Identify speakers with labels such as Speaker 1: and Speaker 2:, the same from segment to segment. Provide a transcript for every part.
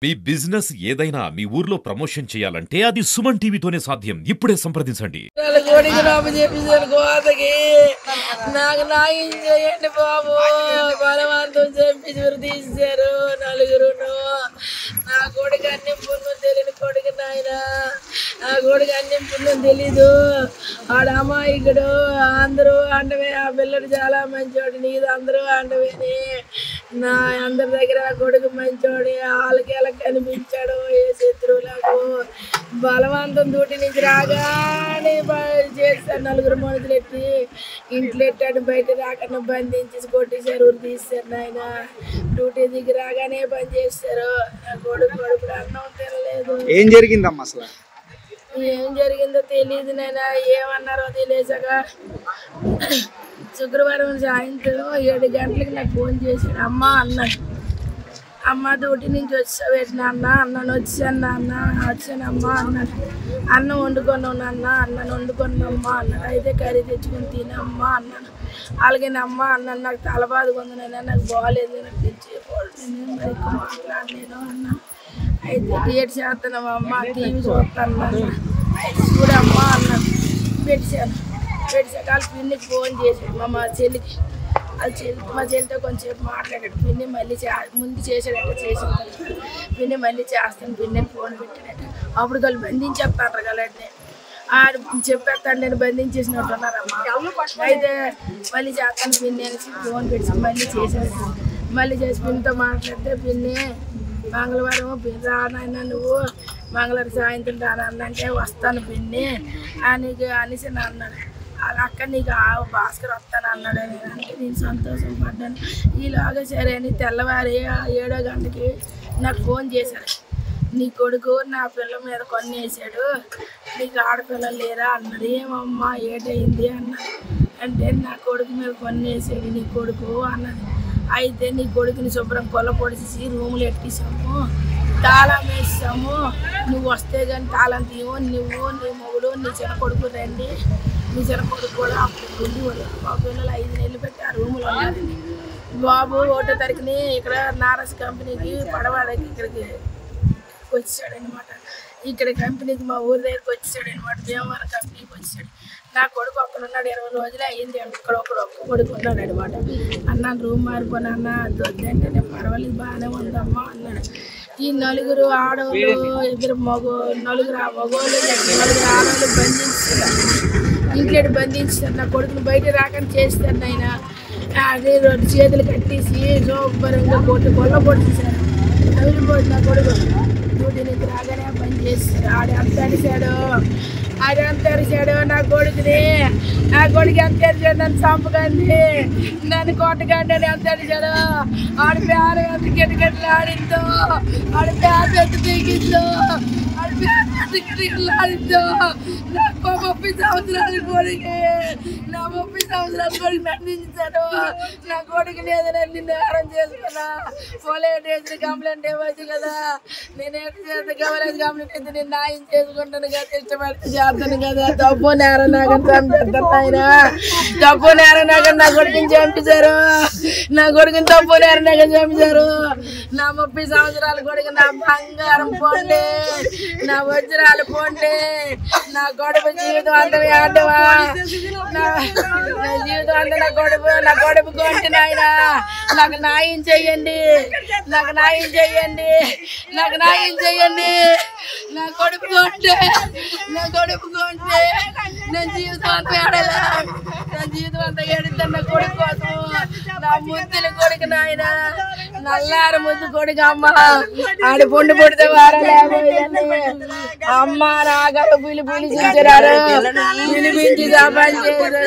Speaker 1: మీ business ఏదైనా మీ ఊర్లో promotion చేయాలంటే అది సుమన్ టీవీతోనే సాధ్యం. ఇప్పుడే సంప్రదించండి.
Speaker 2: నాకు న్యాయం చేయండి బాబు. బలవంతం చెప్పి తీశారు నలుగురు. నా కొడుకు అన్ని పుణ్యం తెలియని కొడుకు నాయన. నా కొడుకు అన్ని పుణ్యం తెలీదు. ఆడ అమాయకుడు. అందరూ అంటవే. ఆ పిల్లడు చాలా మంచోడు. నీది అందరూ అంటవేని. నా అందరి దగ్గర ఆ కొడుకు మంచోడు. వాళ్ళకి ఎలా కనిపించాడు ఏ శత్రువులకు. బలవంతం డ్యూటీ నుంచి రాగానే చేస్తారు. నలుగురు మనుషులు ఎట్టి ఇంట్లో ఎట్టాడు. బయట రాకుండా బంధించి కొట్టేశారు. ఊరు తీస్తారు నాయన. డ్యూటీ దిగి రాగానే బంద్ చేస్తారు. నా కొడుకు అన్నం తినలేదు.
Speaker 3: ఏం జరిగిందమ్మా అసలు?
Speaker 2: ఏం జరిగిందో తెలియదు నాయన. ఏమన్నారో తెలియసాక శుక్రవారం సాయంత్రం 7 గంటలకు నాకు ఫోన్ చేశాడు. అమ్మ అన్నాడు. అమ్మ డ్యూటీ నుంచి వచ్చావేటి నాన్న. అన్నను వచ్చాను నాన్న. వచ్చానమ్మా అన్నాడు. అన్నం వండుకున్నావు నాన్న. అన్నను వండుకున్నామ్మా అన్నాడు. అయితే కర్రీ తెచ్చుకొని తినమ్మా అన్నాను. అలాగేనమ్మ అన్నాను. నాకు తల బాధగా ఉంది నాయన. నాకు బాగాలేదు. నాకు తెచ్చేయకూడదు. మరి ఎక్కువ మాట్లాడలేను అన్నాను. అయితే థియేటర్ చేస్తున్నాం అమ్మ. టీవీ చూస్తాను నాన్న. చూడమ్మా అన్నాను. పెట్టాను. వాళ్ళ పిన్నికి ఫోన్ చేశాడు. మా చెల్లికి. మా చెల్లితో కొంచెంసేపు మాట్లాడాడు. పిన్ని మళ్ళీ ముందు చేసాడట. చేసిన పిన్ని మళ్ళీ చేస్తాను పిన్నిని ఫోన్ పెట్టాడట. అప్పుడు వాళ్ళు బంధించేస్తాను కలండి. ఆడు చెప్పేస్తాను నేను బంధించేసినట్టున్నారమ్మా. అయితే మళ్ళీ చేస్తాను పిన్ని అనేసి ఫోన్ పెట్టి మళ్ళీ చేసాడు. మళ్ళీ చేసి పిన్నితో మాట్లాడితే పిన్ని మంగళవారం రానైనా నువ్వు మంగళవారం సాయంత్రం రానంటే వస్తాను పిన్ని అనేసి అన్నాడు. అక్కడ నీకు భాస్కర్ వస్తాను అన్నాడు. అంటే నేను సంతోషం పడ్డాను. ఈలాగా సరే అని తెల్లవారి 7వ గంటకి నాకు ఫోన్ చేశాడు. నీ కొడుకు నా పిల్ల మీద కొన్నేసాడు. నీకు ఆడపిల్లలు లేరా అన్నాడు. ఏమమ్మా ఏటయింది అన్నాడు. అంటే నా కొడుకు మీద కొన్నేసాడు నీ కొడుకు అన్నది. అయితే నీ కొడుకుని శుభ్రం కొల్ల పొడిచేసి రూములు ఎట్టిసాము. తాళం వేసాము. నువ్వు వస్తే కానీ తాళం తీయము. నువ్వు నీ మొగుడు నీ చిన్న కొడుకు రండి. నీ చిన్న కొడుకు కూడా అప్పుడు గుండి మా పిల్లలు 5 నెలలు పెట్టి ఆ రూములో ఉన్నారండి. బాబు 1వ తారీఖుని ఇక్కడ నారస్ కంపెనీకి పడవాడకి ఇక్కడికి వచ్చాడనమాట. ఇక్కడ కంపెనీకి మా ఊరి దగ్గరికి వచ్చాడనమాట. భీమవరం కంపెనీకి వచ్చాడు. నా కొడుకు ఒక్కడున్నాడు. 20 రోజులే అయ్యింది. ఇక్కడ ఒక్క కొడుకు ఉన్నాడు అనమాట. అన్నాను రూమ్ మారిపోయినా అన్న వద్దంటే నేను పర్వాలేదు బాగానే ఉందమ్మా అన్నాడు. ఈ నలుగురు ఆడవాళ్ళు 2 నలుగురు మగవాళ్ళు 4 ఆడవాళ్ళు బంధించుతారు. ఇంట్లో బంధించుతారు. నా కొడుకుని బయట రాకుండా చేస్తారు నాయన. అదే 2 చేతులు కట్టేసి శుభ్రంగా కొల్ల పొడిచేశారు. నవ్వులిపోతుంది నా కొడుకు. డ్యూటీ నుంచి రాగానే పని చేస్తారు. ఆడంత అరిశాడు. నా కొడుకుని. నా కొడుకు ఎంత అరిచాడు. నన్ను చంపకండి నన్ను కొట్టకండి అని ఎంత అరిచాడు. ఆడ పేరు ఎంత గిట్టగట్లు ఆడిందో. ఆడ పేరు ఎంత దిగిందో. ఆడ పేరు ఎంత గిట్టగట్లు ఆడిందో. నాకు 30 సంవత్సరాల కొడుకు. నా 30 సంవత్సరాల కొడుకు నందించాడు. నా కొడుకుని ఏదైనా నేరం చేసుకున్నా పోలీస్ స్టేషన్ కంప్లైంట్ ఇవ్వచ్చు కదా. నేను ఎటు చేస్తే గవర్నెన్స్ కంప్లైంట్ అయితే నేను న్యాయం చేసుకుంటాను కదా. ఇష్టపడితే చేస్తాను కదా. తప్పు నేరం నాకు చంపేస్తాను ఆయన. తప్పు నేరం నాకు నా కొడుకుని చంపేశారు. నా కొడుకుని తప్పు నేరం నాకు చంపేశారు. నా 30 సంవత్సరాల కొడుకు నా బంగారం పోండి. నా వజ్రాలు పోండి. నా కొడుకు జీవితం అంతా ఆడవా. నా జీవితం అంతా నా కొడుకు కొంటే నాయన నాకు న్యాయం చెయ్యండి. నాకు న్యాయం చెయ్యండి. నాకు న్యాయం చెయ్యండి. నా కొడుకు కొంటే నా జీవితం అంతా ఏడలా. నా జీవితం అంతా ఏడుతాను నా కొడుకు కోసం. నా ముద్దుల కొడుకు నాయన. నల్లారు ముద్దు కొడుకు అమ్మ. ఆడ పొండు పొడితే వారాలు అమ్మ నాగలు పిలిపించారు. పిలిపించి పని చేశారు.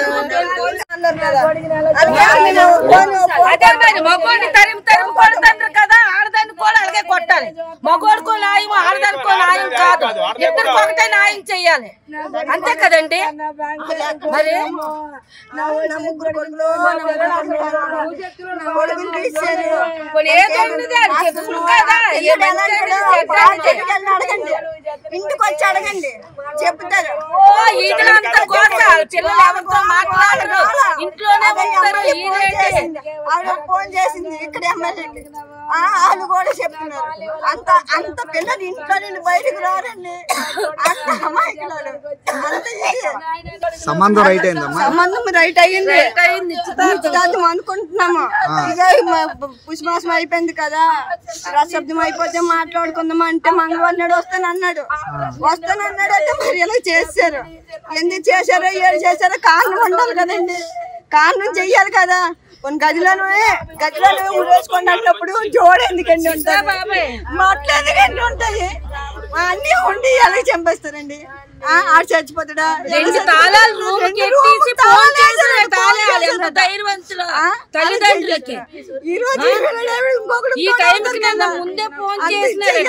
Speaker 4: మగోడిని తరిమి కొడుతుంటారు కదా. ఆడదాన్ని కూడా అలాగే కొట్టాలి. మగోడుకో న్యాయం ఆడదానికో న్యాయం కాదు. ఇద్దరికి ఒకటే న్యాయం చెయ్యాలి. అంతే కదండి. మరి
Speaker 5: ఇంటికి వచ్చి అడగండి చెప్తారు.
Speaker 4: ఈగలంతా కోసారు. పిల్లలు ఎవరితో మాట్లాడరు. ఇంట్లోనే ఉంటారు.
Speaker 5: ఫోన్ చేసింది ఇక్కడ ఎమ్మెల్యేకి. వాళ్ళు కూడా చెప్తున్నారు. అంత అంత పిల్లలు ఇంట్లో నుండి బయటకు రారండి. అంత అమాయకురాలు. అంత
Speaker 3: సంబంధం రైట్ అయిందమ్మా.
Speaker 5: సంబంధం రైట్ అయ్యింది. నిశ్చితార్థం అనుకుంటున్నాము. ఇక పుష్పమాసం అయిపోయింది కదా, రసబ్దం అయిపోతే మాట్లాడుకుందాం అంటే మంగళవారం నాడు వస్తానన్నాడు. అంటే మరి ఇలా చేశారు. ఎందుకు చేశారో ఏడు చేశారో కారణం ఉండాలి కదండి. కారణం చెయ్యాలి కదా. కొన్ని గదిలోనే ఊరేసుకోండి అన్నప్పుడు జోడు ఎందుకండి ఉంటాయి, మాట్లాడేందుకండి ఉంటాయి. అన్ని ఉండి ఎలా చంపేస్తారండి. ఆడు చచ్చిపోతాడా?
Speaker 4: ఈ టైంకి ముందే ఫోన్ చేసినారు.